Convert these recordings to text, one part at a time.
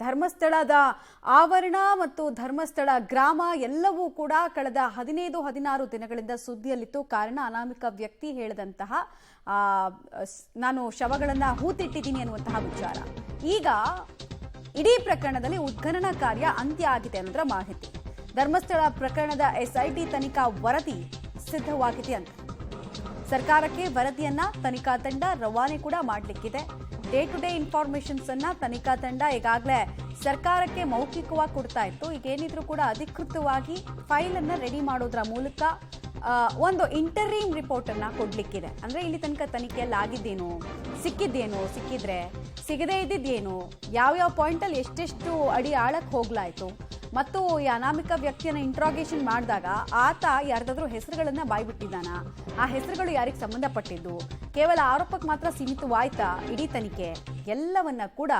ಧರ್ಮಸ್ಥಳದ ಆವರಣ ಮತ್ತು ಧರ್ಮಸ್ಥಳ ಗ್ರಾಮ ಎಲ್ಲವೂ ಕೂಡ ಕಳೆದ 15-16 ದಿನಗಳಿಂದ ಸುದ್ದಿಯಲ್ಲಿತ್ತು. ಕಾರಣ ಅನಾಮಿಕ ವ್ಯಕ್ತಿ ಹೇಳಿದಂತಹ ನಾನು ಶವಗಳನ್ನು ಹೂತಿಟ್ಟಿದ್ದೀನಿ ಅನ್ನುವಂತಹ ವಿಚಾರ. ಈಗ ಇಡೀ ಪ್ರಕರಣದಲ್ಲಿ ಉತ್ಖನನ ಕಾರ್ಯ ಅಂತ್ಯ ಆಗಿದೆ ಅನ್ನೋದರ ಮಾಹಿತಿ. ಧರ್ಮಸ್ಥಳ ಪ್ರಕರಣದ SIT ತನಿಖಾ ವರದಿ ಸಿದ್ಧವಾಗಿದೆ ಅಂತ ಸರ್ಕಾರಕ್ಕೆ ವರದಿಯನ್ನ ತನಿಖಾ ತಂಡ ರವಾನೆ ಕೂಡ ಮಾಡಲಿಕ್ಕಿದೆ. ಡೇ ಟು ಡೇ ಇನ್ಫಾರ್ಮೇಶನ್ಸ್ ಅನ್ನ ತನಿಖಾ ತಂಡ ಈಗಾಗಲೇ ಸರ್ಕಾರಕ್ಕೆ ಮೌಖಿಕವಾಗಿ ಕೊಡ್ತಾ ಇತ್ತು. ಈಗ ಏನಿದ್ರು ಕೂಡ ಅಧಿಕೃತವಾಗಿ ಫೈಲ್ ಅನ್ನ ರೆಡಿ ಮಾಡೋದ್ರ ಮೂಲಕ ಒಂದು ಇಂಟರೀಮ್ ರಿಪೋರ್ಟ್ ಅನ್ನ ಕೊಡ್ಲಿಕ್ಕಿದೆ. ಅಂದ್ರೆ ಇಲ್ಲಿ ತನಕ ತನಿಖೆಯಲ್ಲಿ ಆಗಿದ್ದೇನು, ಸಿಕ್ಕಿದ್ದೇನು, ಸಿಕ್ಕಿದ್ರೆ ಸಿಗದೇ ಇದ್ದಿದ್ದೇನು, ಯಾವ್ಯಾವ ಪಾಯಿಂಟ್ ಅಲ್ಲಿ ಎಷ್ಟೆಷ್ಟು ಅಡಿ ಆಳಕ್ಕೆ ಹೋಗ್ಲಾಯ್ತು, ಮತ್ತು ಈ ಅನಾಮಿಕ ವ್ಯಕ್ತಿಯನ್ನ ಇಂಟ್ರಾಗೇಷನ್ ಮಾಡಿದಾಗ ಆತ ಯಾರ್ದಾದ್ರೂ ಹೆಸರುಗಳನ್ನ ಬಾಯ್ಬಿಟ್ಟಿದ್ದಾನ, ಆ ಹೆಸರುಗಳು ಯಾರಿಗೆ ಸಂಬಂಧಪಟ್ಟಿದ್ದು, ಕೇವಲ ಆರೋಪಕ್ಕೆ ಮಾತ್ರ ಸೀಮಿತವಾಯ್ತಾ ಇಡೀ ತನಿಖೆ, ಎಲ್ಲವನ್ನ ಕೂಡ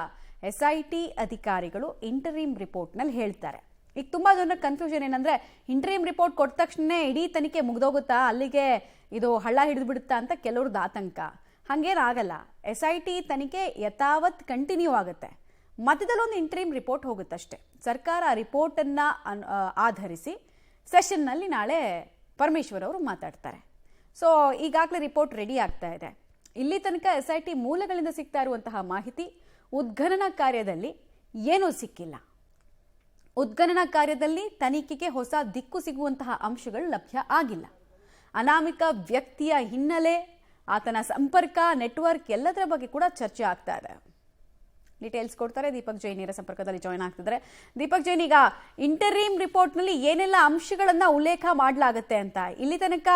SIT ಅಧಿಕಾರಿಗಳು ಇಂಟರೀಮ್ ರಿಪೋರ್ಟ್ನಲ್ಲಿ ಹೇಳ್ತಾರೆ. ಈಗ ತುಂಬಾ ಜನ ಕನ್ಫ್ಯೂಷನ್ ಏನಂದ್ರೆ ಇಂಟರೀಮ್ ರಿಪೋರ್ಟ್ ಕೊಟ್ಟ ತಕ್ಷಣ ಇಡೀ ತನಿಖೆ ಮುಗ್ದೋಗುತ್ತಾ, ಅಲ್ಲಿಗೆ ಇದು ಹಳ್ಳ ಹಿಡಿದು ಬಿಡುತ್ತಾ ಅಂತ ಕೆಲವ್ರದ್ದು ಆತಂಕ. ಹಂಗೇನಾಗಲ್ಲ. SIT ತನಿಖೆ ಯಥಾವತ್ ಕಂಟಿನ್ಯೂ ಆಗುತ್ತೆ. ಮಧ್ಯದಲ್ಲಿ ಒಂದು ಇಂಟರೀಮ್ ರಿಪೋರ್ಟ್ ಹೋಗುತ್ತಷ್ಟೇ. ಸರ್ಕಾರ ರಿಪೋರ್ಟ್ ಅನ್ನ ಆಧರಿಸಿ ಸೆಷನ್ನಲ್ಲಿ ನಾಳೆ ಪರಮೇಶ್ವರ್ ಅವರು ಮಾತಾಡ್ತಾರೆ. ಸೊ ಈಗಾಗಲೇ ರಿಪೋರ್ಟ್ ರೆಡಿ ಆಗ್ತಾ ಇದೆ. ಇಲ್ಲಿ ತನಕ SIT ಮೂಲಗಳಿಂದ ಸಿಗ್ತಾ ಇರುವಂತಹ ಮಾಹಿತಿ, ಉತ್ಖನನ ಕಾರ್ಯದಲ್ಲಿ ಏನೂ ಸಿಕ್ಕಿಲ್ಲ. ಉತ್ಖನನ ಕಾರ್ಯದಲ್ಲಿ ತನಿಖೆಗೆ ಹೊಸ ದಿಕ್ಕು ಸಿಗುವಂತಹ ಅಂಶಗಳು ಲಭ್ಯ ಆಗಿಲ್ಲ. ಅನಾಮಿಕ ವ್ಯಕ್ತಿಯ ಹಿನ್ನೆಲೆ, ಆತನ ಸಂಪರ್ಕ, ನೆಟ್ವರ್ಕ್ ಎಲ್ಲದರ ಬಗ್ಗೆ ಕೂಡ ಚರ್ಚೆ ಆಗ್ತಾ ಇದೆ. ಡೀಟೇಲ್ಸ್ ಕೊಡ್ತಾರೆ ದೀಪಕ್ ಜೈನ್ ನೇರ ಸಂಪರ್ಕದಲ್ಲಿ ಜಾಯ್ನ್ ಆಗ್ತಿದ್ದಾರೆ. ದೀಪಕ್ ಜೈನ್, ಈಗ ಇಂಟರೀಮ್ ರಿಪೋರ್ಟ್ ನಲ್ಲಿ ಏನೆಲ್ಲ ಅಂಶಗಳನ್ನ ಉಲ್ಲೇಖ ಮಾಡಲಾಗುತ್ತೆ ಅಂತ, ಇಲ್ಲಿ ತನಕ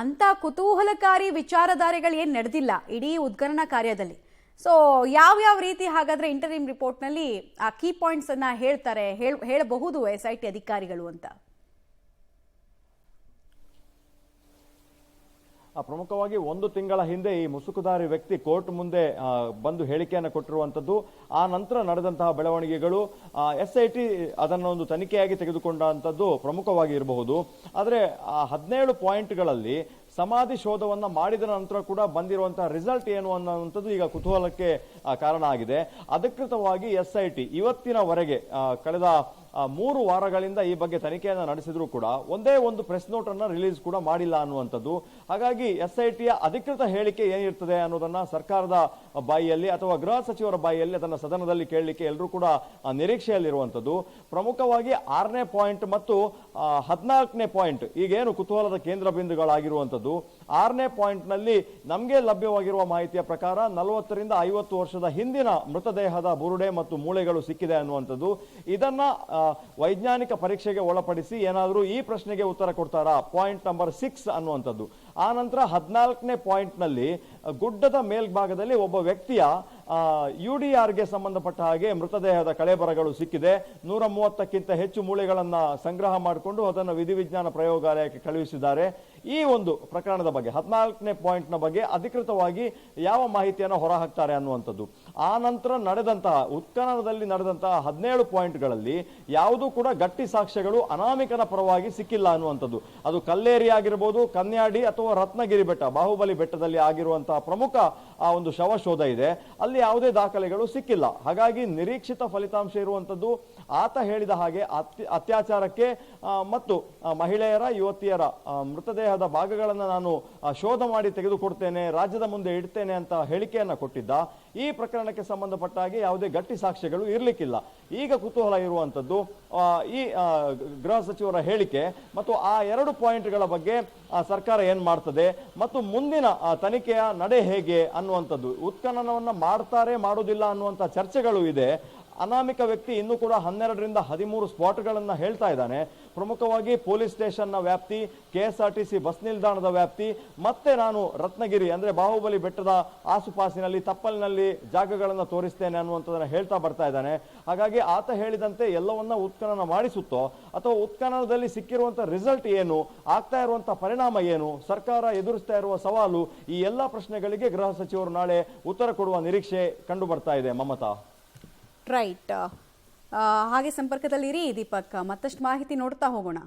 ಅಂತ ಕುತೂಹಲಕಾರಿ ವಿಚಾರಧಾರೆಗಳು ಏನ್ ನಡೆದಿಲ್ಲ ಇಡೀ ಉತ್ಖನನ ಕಾರ್ಯದಲ್ಲಿ. ಸೊ ಯಾವ ರೀತಿ ಹಾಗಾದ್ರೆ ಇಂಟರೀಮ್ ರಿಪೋರ್ಟ್ ನಲ್ಲಿ ಆ ಕೀ ಪಾಯಿಂಟ್ಸ್ ಅನ್ನ ಹೇಳ್ತಾರೆ, ಹೇಳಬಹುದು SIT ಅಧಿಕಾರಿಗಳು ಅಂತ? ಪ್ರಮುಖವಾಗಿ 1 ತಿಂಗಳ ಹಿಂದೆ ಈ ಮುಸುಕುಧಾರಿ ವ್ಯಕ್ತಿ ಕೋರ್ಟ್ ಮುಂದೆ ಬಂದು ಹೇಳಿಕೆಯನ್ನು ಕೊಟ್ಟಿರುವಂತದ್ದು. ಆ ನಂತರ ನಡೆದಂತಹ ಬೆಳವಣಿಗೆಗಳು SIT ಅದನ್ನೊಂದು ತನಿಖೆಯಾಗಿ ತೆಗೆದುಕೊಂಡಂತದ್ದು ಪ್ರಮುಖವಾಗಿ ಇರಬಹುದು. ಆದರೆ 17 ಪಾಯಿಂಟ್ಗಳಲ್ಲಿ ಸಮಾಧಿ ಶೋಧವನ್ನ ಮಾಡಿದ ನಂತರ ಕೂಡ ಬಂದಿರುವಂತಹ ರಿಸಲ್ಟ್ ಏನು ಅನ್ನುವಂಥದ್ದು ಈಗ ಕುತೂಹಲಕ್ಕೆ ಕಾರಣ ಆಗಿದೆ. ಅಧಿಕೃತವಾಗಿ SIT ಇವತ್ತಿನವರೆಗೆ ಕಳೆದ 3 ವಾರಗಳಿಂದ ಈ ಬಗ್ಗೆ ತನಿಖೆಯನ್ನು ನಡೆಸಿದ್ರು ಕೂಡ ಒಂದೇ ಒಂದು ಪ್ರೆಸ್ ನೋಟ್ ಅನ್ನ ರಿಲೀಸ್ ಕೂಡ ಮಾಡಿಲ್ಲ ಅನ್ನುವಂಥದ್ದು. ಹಾಗಾಗಿ SITಯ ಅಧಿಕೃತ ಹೇಳಿಕೆ ಏನಿರ್ತದೆ ಅನ್ನೋದನ್ನ ಸರ್ಕಾರದ ಬಾಯಿಯಲ್ಲಿ ಅಥವಾ ಗೃಹ ಸಚಿವರ ಬಾಯಿಯಲ್ಲಿ ಅದನ್ನ ಸದನದಲ್ಲಿ ಕೇಳಲಿಕ್ಕೆ ಎಲ್ಲರೂ ಕೂಡ ನಿರೀಕ್ಷೆಯಲ್ಲಿರುವಂಥದ್ದು. ಪ್ರಮುಖವಾಗಿ 6ನೇ ಪಾಯಿಂಟ್ ಮತ್ತು 14ನೇ ಪಾಯಿಂಟ್ ಈಗೇನು ಕುತೂಹಲದ ಕೇಂದ್ರ ಬಿಂದುಗಳಾಗಿರುವಂಥದ್ದು. 6ನೇ ಪಾಯಿಂಟ್ ನಲ್ಲಿ ನಮಗೆ ಲಭ್ಯವಾಗಿರುವ ಮಾಹಿತಿಯ ಪ್ರಕಾರ 40 ರಿಂದ 50 ವರ್ಷದ ಹಿಂದಿನ ಮೃತದೇಹದ ಬುರುಡೆ ಮತ್ತು ಮೂಳೆಗಳು ಸಿಕ್ಕಿದೆ ಅನ್ನುವಂಥದ್ದು. ಇದನ್ನ ವೈಜ್ಞಾನಿಕ ಪರೀಕ್ಷೆಗೆ ಒಳಪಡಿಸಿ ಏನಾದರೂ ಈ ಪ್ರಶ್ನೆಗೆ ಉತ್ತರ ಕೊಡ್ತಾರಾ, ಪಾಯಿಂಟ್ ನಂಬರ್ 6 ಅನ್ನುವಂಥದ್ದು. ಆ ನಂತರ 14ನೇ ಪಾಯಿಂಟ್ ನಲ್ಲಿ ಗುಡ್ಡದ ಮೇಲ್ಭಾಗದಲ್ಲಿ ಒಬ್ಬ ವ್ಯಕ್ತಿಯ UDRಗೆ ಸಂಬಂಧಪಟ್ಟ ಹಾಗೆ ಮೃತದೇಹದ ಕಳೆಬರಗಳು ಸಿಕ್ಕಿದೆ. 130ಕ್ಕಿಂತ ಹೆಚ್ಚು ಮೂಳೆಗಳನ್ನ ಸಂಗ್ರಹ ಮಾಡಿಕೊಂಡು ಅದನ್ನು ವಿಧಿವಿಜ್ಞಾನ ಪ್ರಯೋಗಾಲಯಕ್ಕೆ ಕಳುಹಿಸಿದ್ದಾರೆ. ಈ ಒಂದು ಪ್ರಕರಣದ ಬಗ್ಗೆ 14ನೇ ಪಾಯಿಂಟ್ ನ ಬಗ್ಗೆ ಅಧಿಕೃತವಾಗಿ ಯಾವ ಮಾಹಿತಿಯನ್ನು ಹೊರಹಾಕ್ತಾರೆ ಅನ್ನುವಂಥದ್ದು. ಆ ನಂತರ ನಡೆದಂತಹ ಉತ್ಖನನದಲ್ಲಿ ನಡೆದಂತಹ 17 ಪಾಯಿಂಟ್ಗಳಲ್ಲಿ ಯಾವುದೂ ಕೂಡ ಗಟ್ಟಿ ಸಾಕ್ಷ್ಯಗಳು ಅನಾಮಿಕನ ಪರವಾಗಿ ಸಿಕ್ಕಿಲ್ಲ ಅನ್ನುವಂಥದ್ದು. ಅದು ಕಲ್ಲೇರಿ ಆಗಿರಬಹುದು, ಕನ್ಯಾಡಿ ಅಥವಾ ರತ್ನಗಿರಿ ಬೆಟ್ಟ, ಬಾಹುಬಲಿ ಬೆಟ್ಟದಲ್ಲಿ ಆಗಿರುವಂತಹ ಪ್ರಮುಖ ಆ ಒಂದು ಶವ ಶೋಧ ಇದೆ, ಅಲ್ಲಿ ಯಾವುದೇ ದಾಖಲೆಗಳು ಸಿಕ್ಕಿಲ್ಲ. ಹಾಗಾಗಿ ನಿರೀಕ್ಷಿತ ಫಲಿತಾಂಶ ಇರುವಂತದ್ದು ಆತ ಹೇಳಿದ ಹಾಗೆ ಅತ್ಯಾಚಾರಕ್ಕೆ ಮತ್ತು ಮಹಿಳೆಯರ, ಯುವತಿಯರ ಮೃತದೇಹದ ಭಾಗಗಳನ್ನು ನಾನು ಶೋಧ ಮಾಡಿ ತೆಗೆದುಕೊಡ್ತೇನೆ, ರಾಜ್ಯದ ಮುಂದೆ ಇಡ್ತೇನೆ ಅಂತ ಹೇಳಿಕೆಯನ್ನ ಕೊಟ್ಟಿದ್ದ. ಈ ಪ್ರಕರಣಕ್ಕೆ ಸಂಬಂಧಪಟ್ಟ ಹಾಗೆ ಯಾವುದೇ ಗಟ್ಟಿ ಸಾಕ್ಷ್ಯಗಳು ಇರಲಿಕ್ಕಿಲ್ಲ. ಈಗ ಕುತೂಹಲ ಇರುವಂತದ್ದು ಈ ಗೃಹ ಸಚಿವರ ಹೇಳಿಕೆ ಮತ್ತು ಆ 2 ಪಾಯಿಂಟ್ಗಳ ಬಗ್ಗೆ ಸರ್ಕಾರ ಏನ್ ಮಾಡ್ತದೆ ಮತ್ತು ಮುಂದಿನ ತನಿಖೆಯ ನಡೆ ಹೇಗೆ ಅನ್ನುವಂಥದ್ದು. ಉತ್ಖನನವನ್ನ ಮಾಡ್ತಾರೆ, ಮಾಡೋದಿಲ್ಲ ಅನ್ನುವಂಥ ಚರ್ಚೆಗಳು ಇದೆ. ಅನಾಮಿಕ ವ್ಯಕ್ತಿ ಇನ್ನೂ ಕೂಡ 12 ರಿಂದ 13 ಸ್ಪಾಟ್ಗಳನ್ನ ಹೇಳ್ತಾ ಇದ್ದಾನೆ. ಪ್ರಮುಖವಾಗಿ ಪೊಲೀಸ್ ಸ್ಟೇಷನ್ ನ ವ್ಯಾಪ್ತಿ, KSRTC ಬಸ್ ನಿಲ್ದಾಣದ ವ್ಯಾಪ್ತಿ, ಮತ್ತೆ ನಾನು ರತ್ನಗಿರಿ ಅಂದ್ರೆ ಬಾಹುಬಲಿ ಬೆಟ್ಟದ ಆಸುಪಾಸಿನಲ್ಲಿ ತಪ್ಪಲಿನಲ್ಲಿ ಜಾಗಗಳನ್ನು ತೋರಿಸ್ತೇನೆ ಅನ್ನುವಂಥದ್ದನ್ನ ಹೇಳ್ತಾ ಬರ್ತಾ ಇದ್ದಾನೆ. ಹಾಗಾಗಿ ಆತ ಹೇಳಿದಂತೆ ಎಲ್ಲವನ್ನ ಉತ್ಖನನ ಮಾಡಿಸುತ್ತೋ ಅಥವಾ ಉತ್ಖನನದಲ್ಲಿ ಸಿಕ್ಕಿರುವಂತಹ ರಿಸಲ್ಟ್ ಏನು, ಆಗ್ತಾ ಇರುವಂತಹ ಪರಿಣಾಮ ಏನು, ಸರ್ಕಾರ ಎದುರಿಸ್ತಾ ಇರುವ ಸವಾಲು, ಈ ಎಲ್ಲಾ ಪ್ರಶ್ನೆಗಳಿಗೆ ಗೃಹ ಸಚಿವರು ನಾಳೆ ಉತ್ತರ ಕೊಡುವ ನಿರೀಕ್ಷೆ ಕಂಡು ಬರ್ತಾ ಇದೆ. ಮಮತಾ, ರೈಟ್. ಹಾಗೆ ಸಂಪರ್ಕದಲ್ಲಿ ಇರಿ ದೀಪಕ್, ಮತ್ತಷ್ಟು ಮಾಹಿತಿ ನೋಡ್ತಾ ಹೋಗೋಣ.